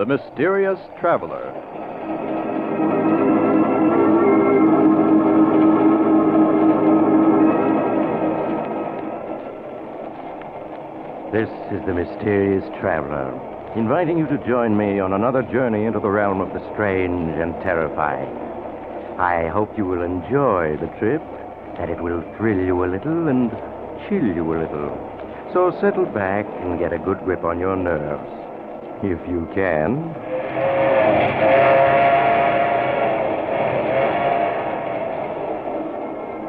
The Mysterious Traveler. This is the Mysterious Traveler, inviting you to join me on another journey into the realm of the strange and terrifying. I hope you will enjoy the trip, that it will thrill you a little and chill you a little. So settle back and get a good grip on your nerves, if you can.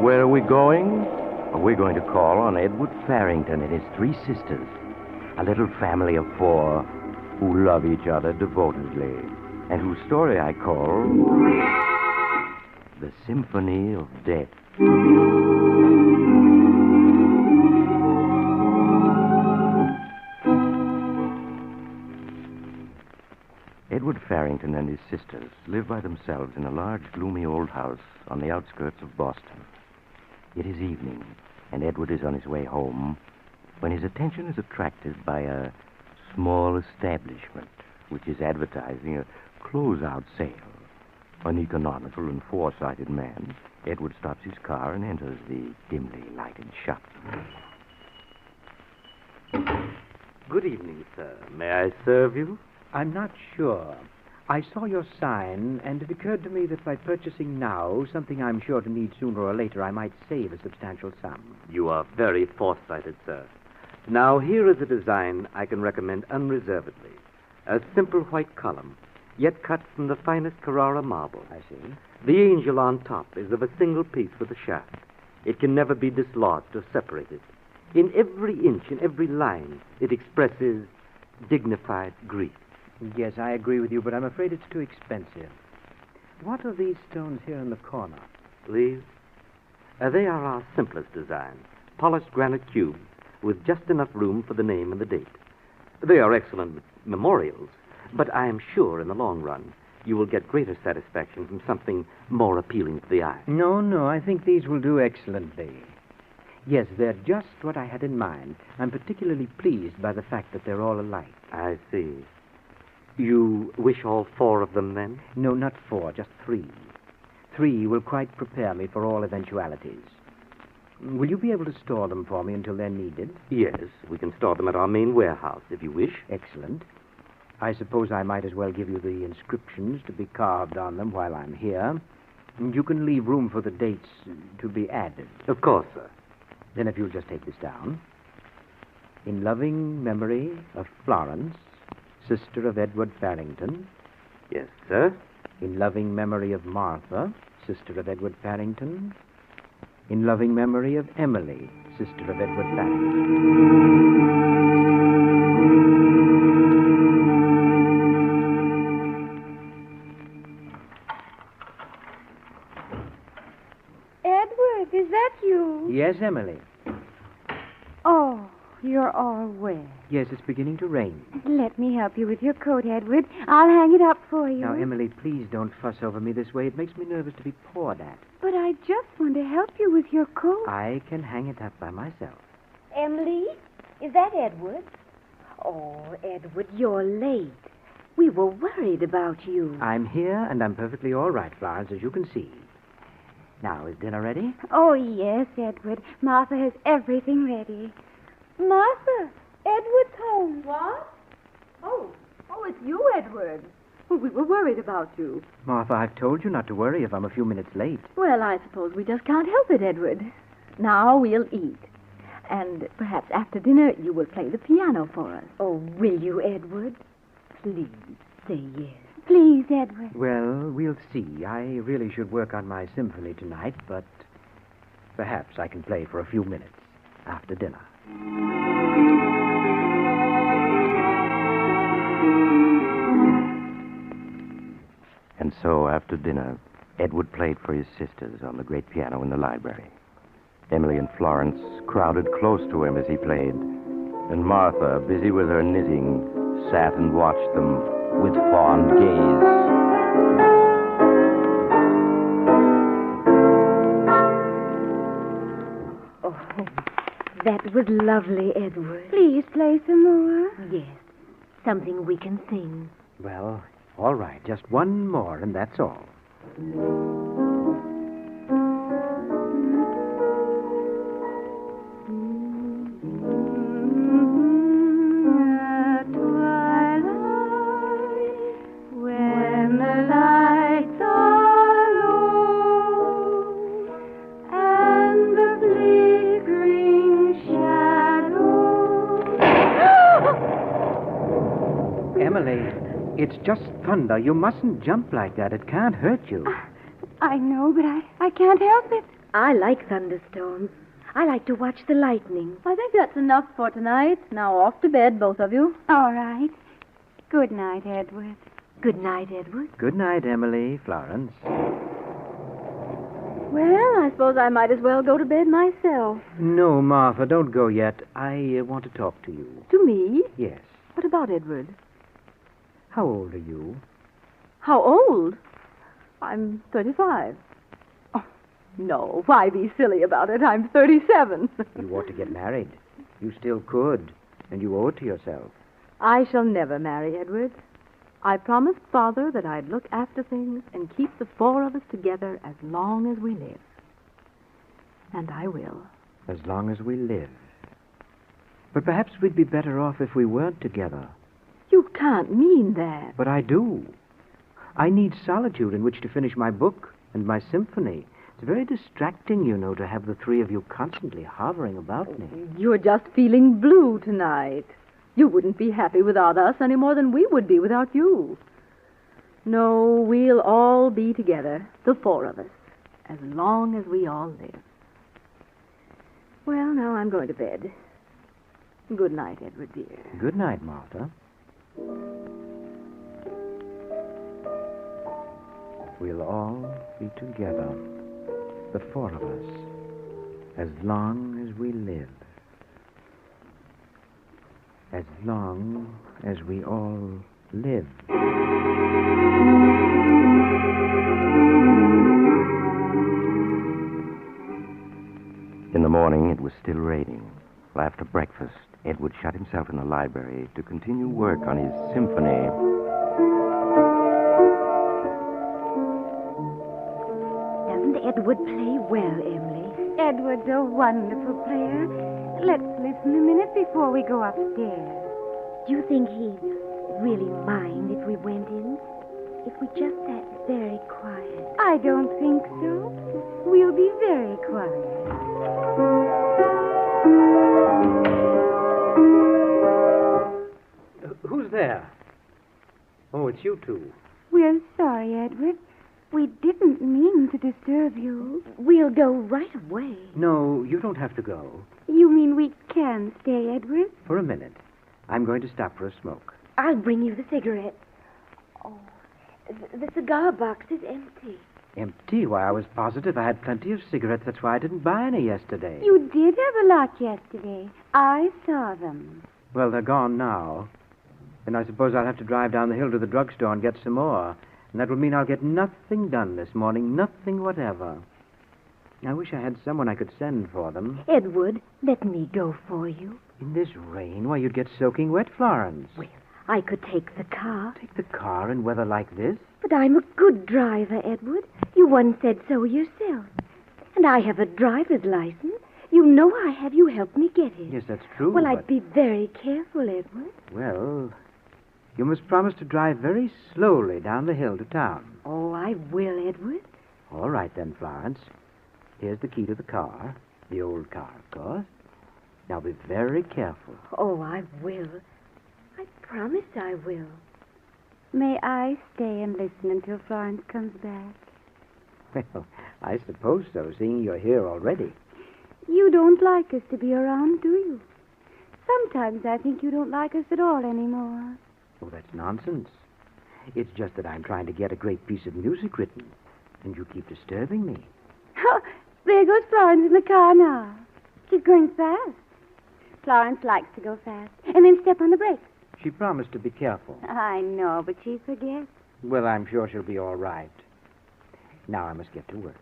Where are we going? We're going to call on Edward Farrington and his three sisters, a little family of four who love each other devotedly, and whose story I call The Symphony of Death. Edward Farrington and his sisters live by themselves in a large, gloomy old house on the outskirts of Boston. It is evening, and Edward is on his way home when his attention is attracted by a small establishment which is advertising a closeout sale. An economical and foresighted man, Edward stops his car and enters the dimly lighted shop. Good evening, sir. May I serve you? I'm not sure. I saw your sign, and it occurred to me that by purchasing now something I'm sure to need sooner or later, I might save a substantial sum. You are very foresighted, sir. Now, here is a design I can recommend unreservedly. A simple white column, yet cut from the finest Carrara marble. I see. The angel on top is of a single piece with a shaft. It can never be dislodged or separated. In every inch, in every line, it expresses dignified grief. Yes, I agree with you, but I'm afraid it's too expensive. What are these stones here in the corner? These? They are our simplest design. Polished granite cubes with just enough room for the name and the date. They are excellent memorials, but I am sure in the long run you will get greater satisfaction from something more appealing to the eye. No, I think these will do excellently. Yes, they're just what I had in mind. I'm particularly pleased by the fact that they're all alike. I see. You wish all four of them, then? No, not four, just three. Three will quite prepare me for all eventualities. Will you be able to store them for me until they're needed? Yes, we can store them at our main warehouse, if you wish. Excellent. I suppose I might as well give you the inscriptions to be carved on them while I'm here. You can leave room for the dates to be added. Of course, sir. Then if you'll just take this down. In loving memory of Florence, sister of Edward Farrington. Yes, sir. In loving memory of Martha, sister of Edward Farrington. In loving memory of Emily, sister of Edward Farrington. Edward, is that you? Yes, Emily. Oh, you're all wet. Yes, it's beginning to rain. Let me help you with your coat, Edward. I'll hang it up for you. Now, Emily, please don't fuss over me this way. It makes me nervous to be poured at. But I just want to help you with your coat. I can hang it up by myself. Emily, is that Edward? Oh, Edward, you're late. We were worried about you. I'm here, and I'm perfectly all right, Florence, as you can see. Now, is dinner ready? Oh, yes, Edward. Martha has everything ready. Martha, Edward's home. What? Oh, it's you, Edward. Well, we were worried about you. Martha, I've told you not to worry if I'm a few minutes late. Well, I suppose we just can't help it, Edward. Now we'll eat. And perhaps after dinner you will play the piano for us. Oh, will you, Edward? Please, say yes. Please, Edward. Well, we'll see. I really should work on my symphony tonight, but perhaps I can play for a few minutes after dinner. And so, after dinner, Edward played for his sisters on the great piano in the library. Emily and Florence crowded close to him as he played, and Martha, busy with her knitting, sat and watched them with fond gaze. Oh, that was lovely, Edward. Please play some more. Yes, something we can sing. Well, all right. Just one more, and that's all. At twilight, when the lights are low, and the flickering shadows. Emily, it's just thunder. You mustn't jump like that. It can't hurt you. I know, but I can't help it. I like thunderstorms. I like to watch the lightning. I think that's enough for tonight. Now off to bed, both of you. All right. Good night, Edward. Good night, Edward. Good night, Emily, Florence. Well, I suppose I might as well go to bed myself. No, Martha, don't go yet. I want to talk to you. To me? Yes. What about Edward? How old are you? How old? I'm 35. Oh, no, why be silly about it? I'm 37. You ought to get married. You still could, and you owe it to yourself. I shall never marry Edward. I promised Father that I'd look after things and keep the four of us together as long as we live. And I will. As long as we live. But perhaps we'd be better off if we weren't together. You can't mean that. But I do. I need solitude in which to finish my book and my symphony. It's very distracting, you know, to have the three of you constantly hovering about me. You're just feeling blue tonight. You wouldn't be happy without us any more than we would be without you. No, we'll all be together, the four of us, as long as we all live. Well, now I'm going to bed. Good night, Edward, dear. Good night, Martha. We'll all be together, the four of us, as long as we live. As long as we all live. In the morning, it was still raining. After breakfast, Edward shut himself in the library to continue work on his symphony. Doesn't Edward play well, Emily? Edward's a wonderful player. Let's listen a minute before we go upstairs. Do you think he'd really mind if we went in? If we just sat very quiet? I don't think so. We'll be very quiet. Who's there? Oh, it's you two. We're sorry, Edward. We didn't mean to disturb you. We'll go right away. No, you don't have to go. You mean we can stay, Edward? For a minute. I'm going to stop for a smoke. I'll bring you the cigarette. Oh, the cigar box is empty. Empty? Why, I was positive I had plenty of cigarettes. That's why I didn't buy any yesterday. You did have a lot yesterday. I saw them. Well, they're gone now. And I suppose I'll have to drive down the hill to the drugstore and get some more. And that will mean I'll get nothing done this morning, nothing whatever. I wish I had someone I could send for them. Edward, let me go for you. In this rain? Why, you'd get soaking wet, Florence. Well, I could take the car. Take the car in weather like this? But I'm a good driver, Edward. You once said so yourself. And I have a driver's license. You know I have. You helped me get it. Yes, that's true. Well, but... I'd be very careful, Edward. Well, you must promise to drive very slowly down the hill to town. Oh, I will, Edward. All right, then, Florence. Here's the key to the car. The old car, of course. Now, be very careful. Oh, I will. I promise I will. May I stay and listen until Florence comes back? Well, I suppose so, seeing you're here already. You don't like us to be around, do you? Sometimes I think you don't like us at all anymore. Oh, that's nonsense. It's just that I'm trying to get a great piece of music written, and you keep disturbing me. Oh, there goes Florence in the car now. She's going fast. Florence likes to go fast, and then step on the brakes. She promised to be careful. I know, but she forgets. Well, I'm sure she'll be all right. Now I must get to work.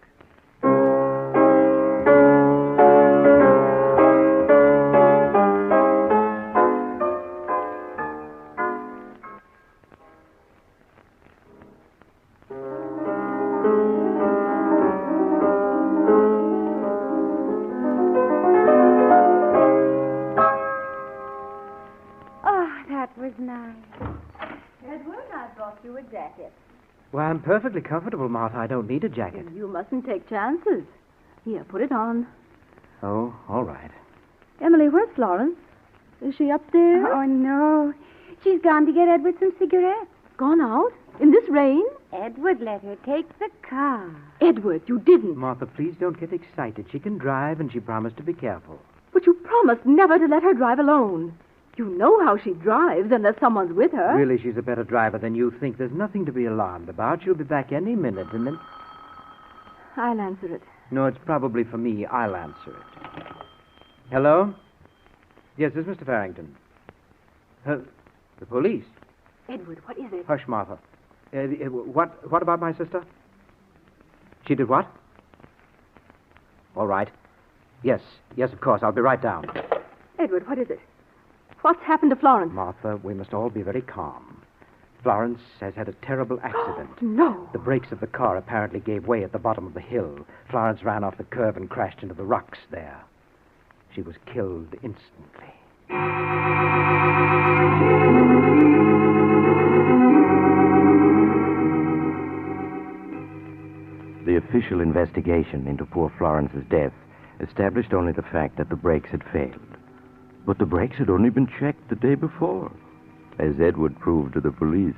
Well, I'm perfectly comfortable, Martha. I don't need a jacket. You mustn't take chances. Here, put it on. Oh, all right. Emily, where's Florence? Is she up there? Oh, no. She's gone to get Edward some cigarettes. Gone out? In this rain? Edward let her take the car. Edward, you didn't. Martha, please don't get excited. She can drive, and she promised to be careful. But you promised never to let her drive alone. You know how she drives unless someone's with her. Really, she's a better driver than you think. There's nothing to be alarmed about. She'll be back any minute, and then... I'll answer it. No, it's probably for me. I'll answer it. Hello? Yes, this is Mr. Farrington. The police? Edward, what is it? Hush, Martha. What about my sister? She did what? All right. Yes, of course. I'll be right down. Edward, what is it? What's happened to Florence? Martha, we must all be very calm. Florence has had a terrible accident. No. The brakes of the car apparently gave way at the bottom of the hill. Florence ran off the curve and crashed into the rocks there. She was killed instantly. The official investigation into poor Florence's death established only the fact that the brakes had failed. But the brakes had only been checked the day before, as Edward proved to the police.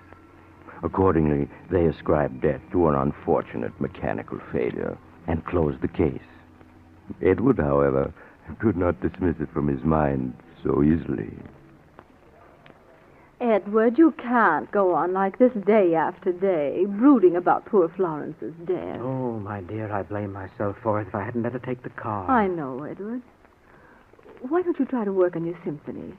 Accordingly, they ascribed death to an unfortunate mechanical failure and closed the case. Edward, however, could not dismiss it from his mind so easily. Edward, you can't go on like this day after day, brooding about poor Florence's death. Oh, my dear, I blame myself for it if I hadn't let her take the car. I know, Edward. Why don't you try to work on your symphony?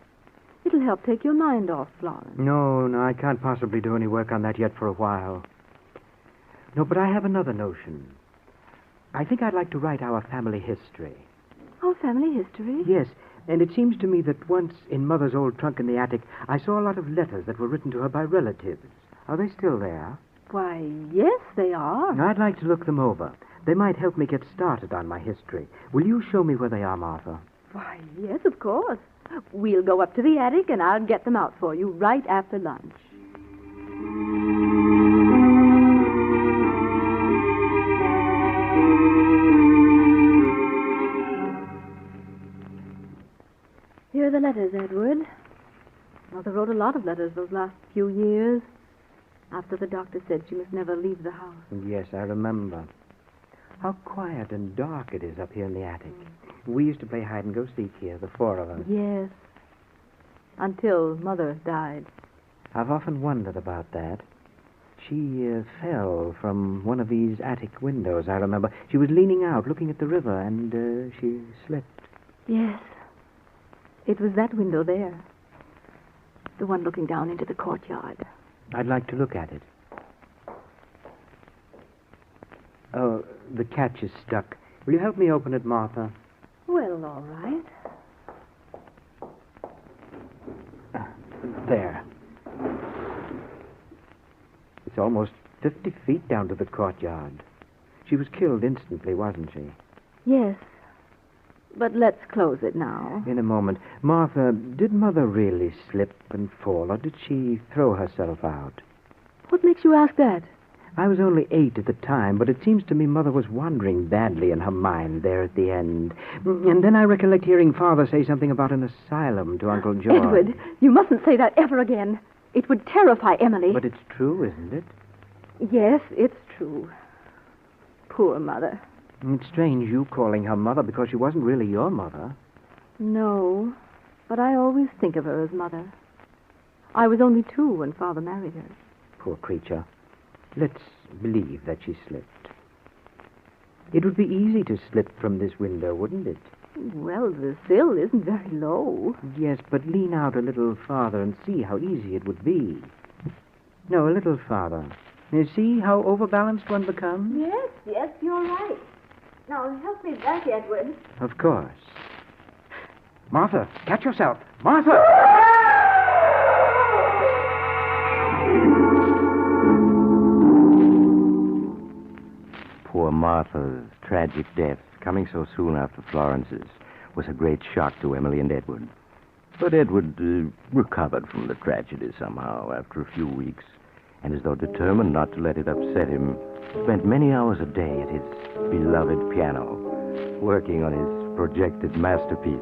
It'll help take your mind off Florence. No, I can't possibly do any work on that yet for a while. No, but I have another notion. I think I'd like to write our family history. Our family history? Yes, and it seems to me that once in Mother's old trunk in the attic, I saw a lot of letters that were written to her by relatives. Are they still there? Why, yes, they are. I'd like to look them over. They might help me get started on my history. Will you show me where they are, Martha? Why, yes, of course. We'll go up to the attic and I'll get them out for you right after lunch. Here are the letters, Edward. Mother wrote a lot of letters those last few years, after the doctor said she must never leave the house. Yes, I remember. How quiet and dark it is up here in the attic. We used to play hide-and-go-seek here, the four of us. Yes, until Mother died. I've often wondered about that. She fell from one of these attic windows, I remember. She was leaning out, looking at the river, and she slipped. Yes, it was that window there. The one looking down into the courtyard. I'd like to look at it. Oh, the catch is stuck. Will you help me open it, Martha? Well, all right. There. It's almost 50 feet down to the courtyard. She was killed instantly, wasn't she? Yes, but let's close it now. In a moment. Martha, did Mother really slip and fall, or did she throw herself out? What makes you ask that? I was only 8 at the time, but it seems to me Mother was wandering badly in her mind there at the end. And then I recollect hearing Father say something about an asylum to Uncle George. Edward, you mustn't say that ever again. It would terrify Emily. But it's true, isn't it? Yes, it's true. Poor Mother. It's strange you calling her Mother because she wasn't really your mother. No, but I always think of her as Mother. I was only 2 when Father married her. Poor creature. Let's believe that she slipped. It would be easy to slip from this window, wouldn't it? Well, the sill isn't very low. Yes, but lean out a little farther and see how easy it would be. No, a little farther. You see how overbalanced one becomes? Yes, you're right. Now, help me back, Edward. Of course. Martha, catch yourself. Martha! Poor Martha's tragic death, coming so soon after Florence's, was a great shock to Emily and Edward. But Edward recovered from the tragedy somehow after a few weeks and as though determined not to let it upset him, spent many hours a day at his beloved piano, working on his projected masterpiece.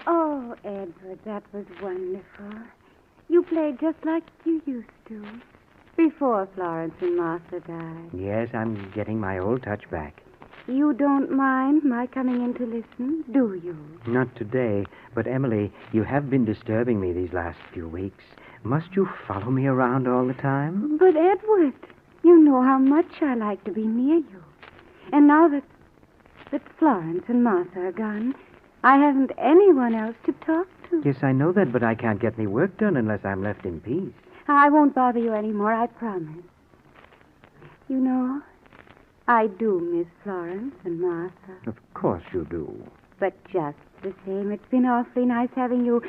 Oh, Edward, that was wonderful. You played just like you used to, before Florence and Martha died. Yes, I'm getting my old touch back. You don't mind my coming in to listen, do you? Not today, but Emily, you have been disturbing me these last few weeks. Must you follow me around all the time? But, Edward, you know how much I like to be near you. And now that Florence and Martha are gone, I haven't anyone else to talk to. Yes, I know that, but I can't get any work done unless I'm left in peace. I won't bother you anymore, I promise. You know, I do miss Florence and Martha. Of course you do. But just the same, it's been awfully nice having you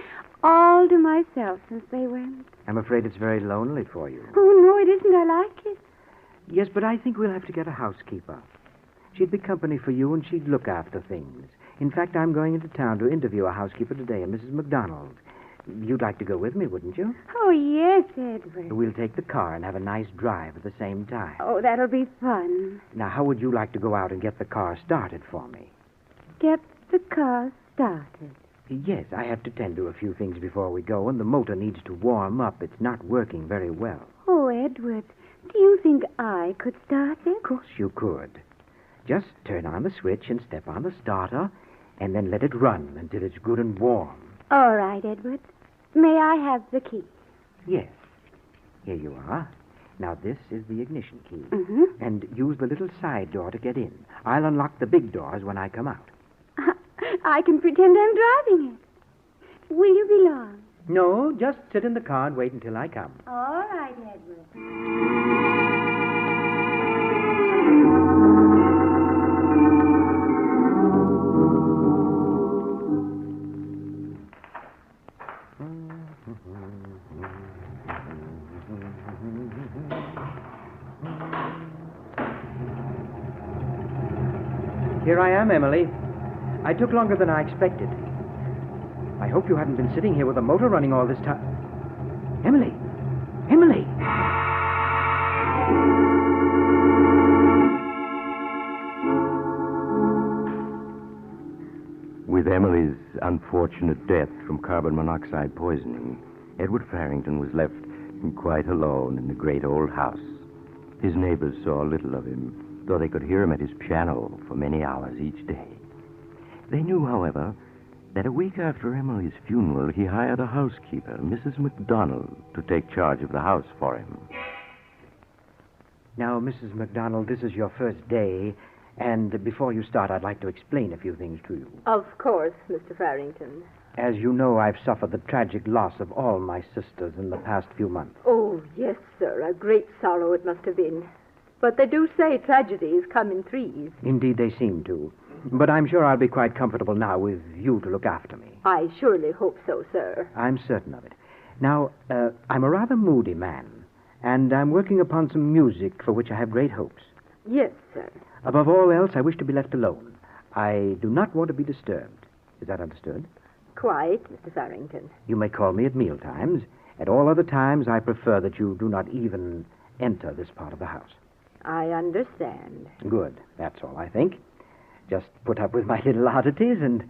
all to myself since they went. I'm afraid it's very lonely for you. Oh, no, it isn't. I like it. Yes, but I think we'll have to get a housekeeper. She'd be company for you, and she'd look after things. In fact, I'm going into town to interview a housekeeper today, a Mrs. McDonald. You'd like to go with me, wouldn't you? Oh, yes, Edward. We'll take the car and have a nice drive at the same time. Oh, that'll be fun. Now, how would you like to go out and get the car started for me? Get the car started. Yes, I have to tend to a few things before we go, and the motor needs to warm up. It's not working very well. Oh, Edward, do you think I could start it? Of course you could. Just turn on the switch and step on the starter, and then let it run until it's good and warm. All right, Edward. May I have the key? Yes. Here you are. Now, this is the ignition key. Mm-hmm. And use the little side door to get in. I'll unlock the big doors when I come out. I can pretend I'm driving it. Will you be long? No, just sit in the car and wait until I come. All right, Edward. Here I am, Emily. I took longer than I expected. I hope you haven't been sitting here with the motor running all this time. Emily! Emily! With Emily's unfortunate death from carbon monoxide poisoning, Edward Farrington was left quite alone in the great old house. His neighbors saw little of him, though they could hear him at his piano for many hours each day. They knew, however, that a week after Emily's funeral, he hired a housekeeper, Mrs. McDonald, to take charge of the house for him. Now, Mrs. McDonald, this is your first day, and before you start, I'd like to explain a few things to you. Of course, Mr. Farrington. As you know, I've suffered the tragic loss of all my sisters in the past few months. Oh, yes, sir. A great sorrow it must have been. But they do say tragedies come in threes. Indeed, they seem to. But I'm sure I'll be quite comfortable now with you to look after me. I surely hope so, sir. I'm certain of it. Now, I'm a rather moody man, and I'm working upon some music for which I have great hopes. Yes, sir. Above all else, I wish to be left alone. I do not want to be disturbed. Is that understood? Quite, Mr. Farrington. You may call me at meal times. At all other times, I prefer that you do not even enter this part of the house. I understand. Good. That's all, I think. Just put up with my little oddities, and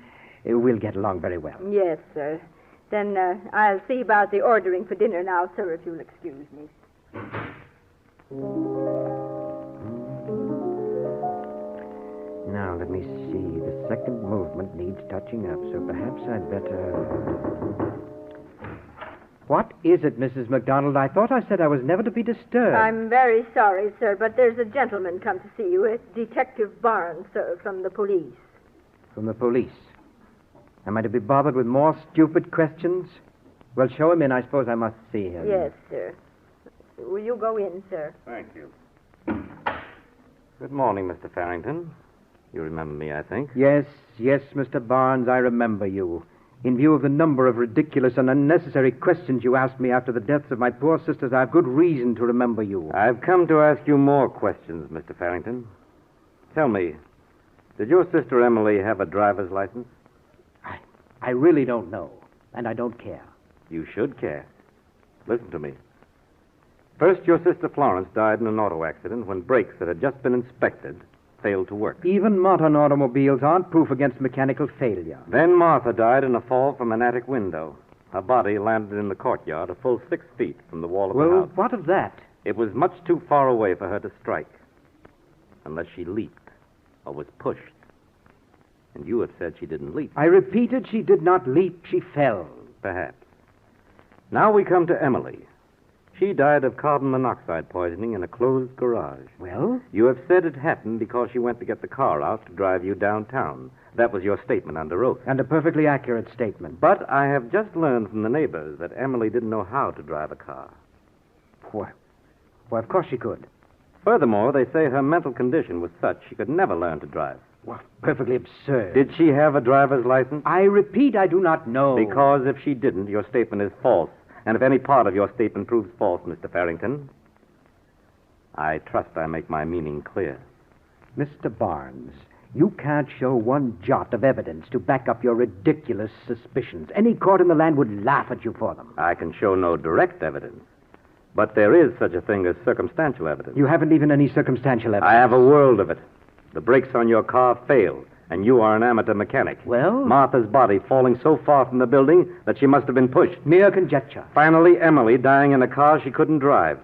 we'll get along very well. Yes, sir. Then I'll see about the ordering for dinner now, sir, if you'll excuse me. Now, let me see. The second movement needs touching up, so perhaps I'd better... What is it, Mrs. McDonald? I thought I said I was never to be disturbed. I'm very sorry, sir, but there's a gentleman come to see you. It's Detective Barnes, sir, from the police. From the police? Am I to be bothered with more stupid questions? Well, show him in. I suppose I must see him. Yes, sir. Will you go in, sir? Thank you. Good morning, Mr. Farrington. You remember me, I think. Yes, Mr. Barnes, I remember you. In view of the number of ridiculous and unnecessary questions you asked me after the deaths of my poor sisters, I have good reason to remember you. I've come to ask you more questions, Mr. Farrington. Tell me, did your sister Emily have a driver's license? I really don't know, and I don't care. You should care. Listen to me. First, your sister Florence died in an auto accident when brakes that had just been inspected failed to work. Even modern automobiles aren't proof against mechanical failure. Then Martha died in a fall from an attic window. Her body landed in the courtyard a full 6 feet from the wall of the Well, house. what of that? It was much too far away for her to strike, unless she leaped or was pushed. And you have said she didn't leap. I repeated, she did not leap, she fell. Perhaps. Now we come to Emily. She died of carbon monoxide poisoning in a closed garage. Well? You have said it happened because she went to get the car out to drive you downtown. That was your statement under oath. And a perfectly accurate statement. But I have just learned from the neighbors that Emily didn't know how to drive a car. Well, of course she could. Furthermore, they say her mental condition was such she could never learn to drive. Well, perfectly absurd. Did she have a driver's license? I repeat, I do not know. Because if she didn't, your statement is false. And if any part of your statement proves false, Mr. Farrington, I trust I make my meaning clear. Mr. Barnes, you can't show one jot of evidence to back up your ridiculous suspicions. Any court in the land would laugh at you for them. I can show no direct evidence. But there is such a thing as circumstantial evidence. You haven't even any circumstantial evidence. I have a world of it. The brakes on your car failed, and you are an amateur mechanic. Well? Martha's body falling so far from the building that she must have been pushed. Mere conjecture. Finally, Emily dying in a car she couldn't drive,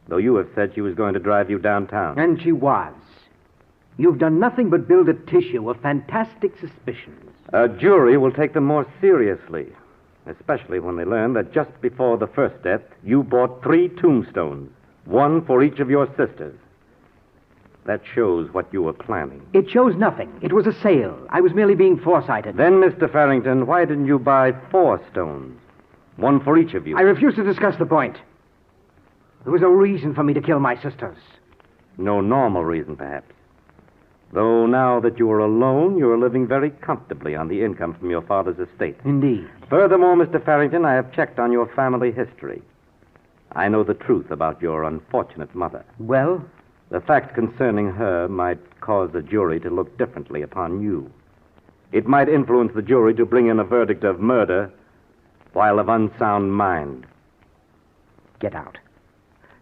though you have said she was going to drive you downtown. And she was. You've done nothing but build a tissue of fantastic suspicions. A jury will take them more seriously, especially when they learn that just before the first death, you bought 3 tombstones, one for each of your sisters. That shows what you were planning. It shows nothing. It was a sale. I was merely being foresighted. Then, Mr. Farrington, why didn't you buy 4 stones? One for each of you. I refuse to discuss the point. There was no reason for me to kill my sisters. No normal reason, perhaps. Though now that you are alone, you are living very comfortably on the income from your father's estate. Indeed. Furthermore, Mr. Farrington, I have checked on your family history. I know the truth about your unfortunate mother. Well? The fact concerning her might cause the jury to look differently upon you. It might influence the jury to bring in a verdict of murder while of unsound mind. Get out.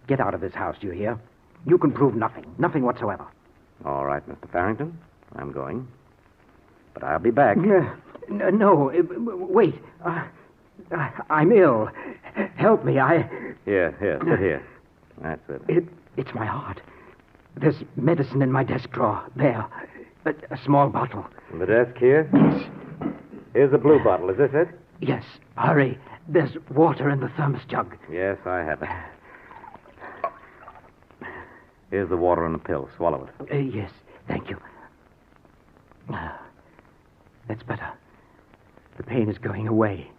Get out of this house, do you hear? You can prove nothing. Nothing whatsoever. All right, Mr. Farrington. I'm going. But I'll be back. No, wait. I'm ill. Help me. Here, sit here. That's it. It's my heart. There's medicine in my desk drawer. There. A small bottle. In the desk here? Yes. Here's the blue bottle. Is this it? Yes. Hurry. There's water in the thermos jug. Yes, I have it. Here's the water and the pill. Swallow it. Yes. Thank you. That's better. The pain is going away.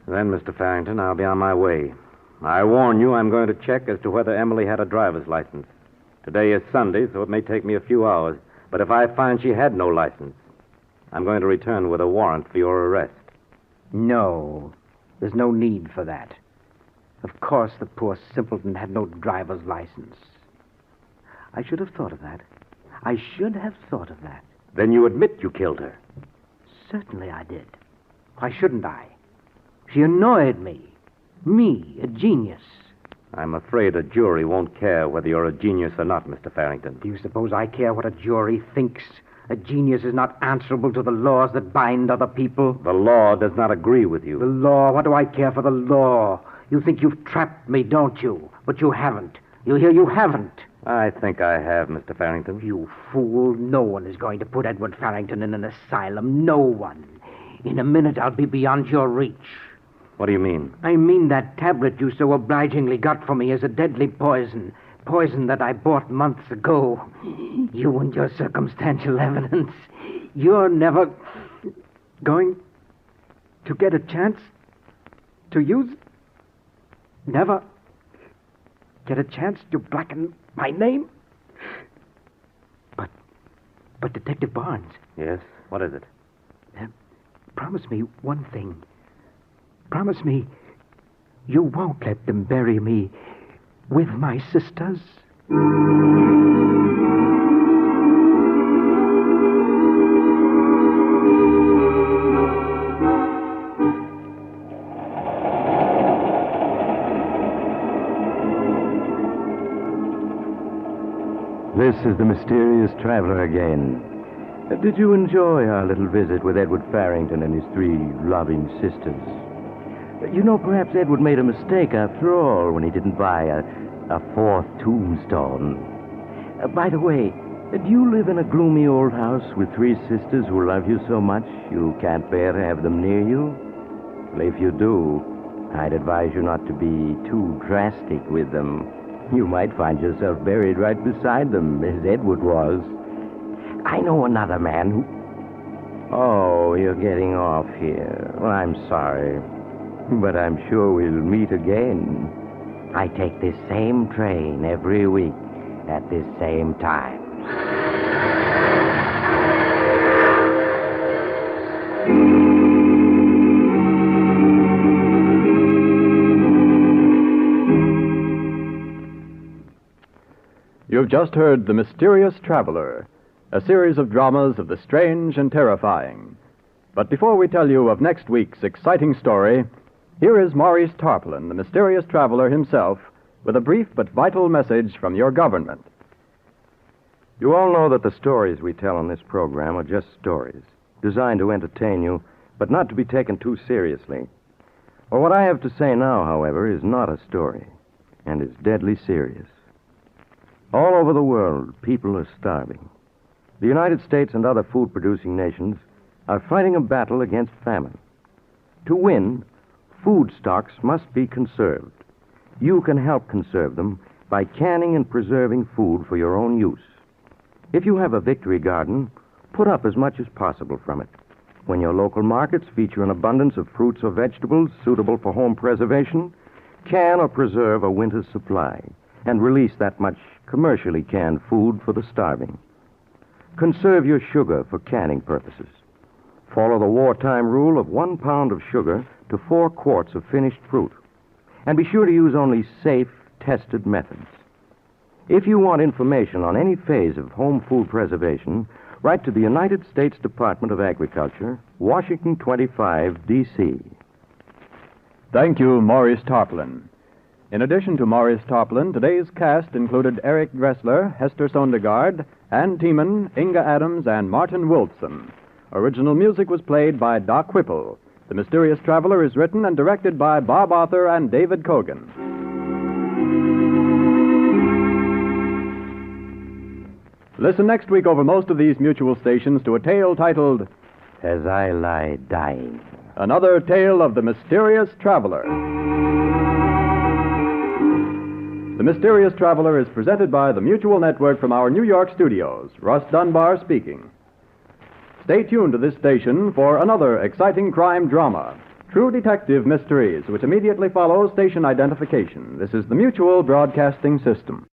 Then, Mr. Farrington, I'll be on my way. I warn you, I'm going to check as to whether Emily had a driver's license. Today is Sunday, so it may take me a few hours. But if I find she had no license, I'm going to return with a warrant for your arrest. No. There's no need for that. Of course, the poor simpleton had no driver's license. I should have thought of that. I should have thought of that. Then you admit you killed her? Certainly I did. Why shouldn't I? She annoyed me. Me, a genius. I'm afraid a jury won't care whether you're a genius or not, Mr. Farrington. Do you suppose I care what a jury thinks? A genius is not answerable to the laws that bind other people. The law does not agree with you. The law? What do I care for the law? You think you've trapped me, don't you? But you haven't. You hear? You haven't. I think I have, Mr. Farrington. You fool. No one is going to put Edward Farrington in an asylum. No one. In a minute, I'll be beyond your reach. What do you mean? I mean that tablet you so obligingly got for me is a deadly poison. Poison that I bought months ago. You and your circumstantial evidence. You're never going to get a chance to use... Never get a chance to blacken my name? But Detective Barnes... Yes? What is it? Promise me one thing. Promise me you won't let them bury me with my sisters. This is the mysterious traveler again. Did you enjoy our little visit with Edward Farrington and his 3 loving sisters? You know, perhaps Edward made a mistake after all when he didn't buy a 4th tombstone. By the way, do you live in a gloomy old house with 3 sisters who love you so much you can't bear to have them near you? Well, if you do, I'd advise you not to be too drastic with them. You might find yourself buried right beside them, as Edward was. I know another man who... Oh, you're getting off here. Well, I'm sorry. But I'm sure we'll meet again. I take this same train every week at this same time. You've just heard The Mysterious Traveler, a series of dramas of the strange and terrifying. But before we tell you of next week's exciting story, here is Maurice Tarpaulin, the mysterious traveler himself, with a brief but vital message from your government. You all know that the stories we tell on this program are just stories, designed to entertain you, but not to be taken too seriously. Well, what I have to say now, however, is not a story, and is deadly serious. All over the world, people are starving. The United States and other food-producing nations are fighting a battle against famine. To win, food stocks must be conserved. You can help conserve them by canning and preserving food for your own use. If you have a victory garden, put up as much as possible from it. When your local markets feature an abundance of fruits or vegetables suitable for home preservation, can or preserve a winter's supply and release that much commercially canned food for the starving. Conserve your sugar for canning purposes. Follow the wartime rule of 1 pound of sugar to 4 quarts of finished fruit. And be sure to use only safe, tested methods. If you want information on any phase of home food preservation, write to the United States Department of Agriculture, Washington 25, D.C. Thank you, Maurice Tarpaulin. In addition to Maurice Tarpaulin, today's cast included Eric Dressler, Hester Sondergaard, Ann Tiemann, Inga Adams, and Martin Wolfson. Original music was played by Doc Whipple. The Mysterious Traveler is written and directed by Bob Arthur and David Cogan. Listen next week over most of these mutual stations to a tale titled As I Lie Dying. Another Tale of the Mysterious Traveler. The Mysterious Traveler is presented by the Mutual Network from our New York studios. Russ Dunbar speaking. Stay tuned to this station for another exciting crime drama, True Detective Mysteries, which immediately follows station identification. This is the Mutual Broadcasting System.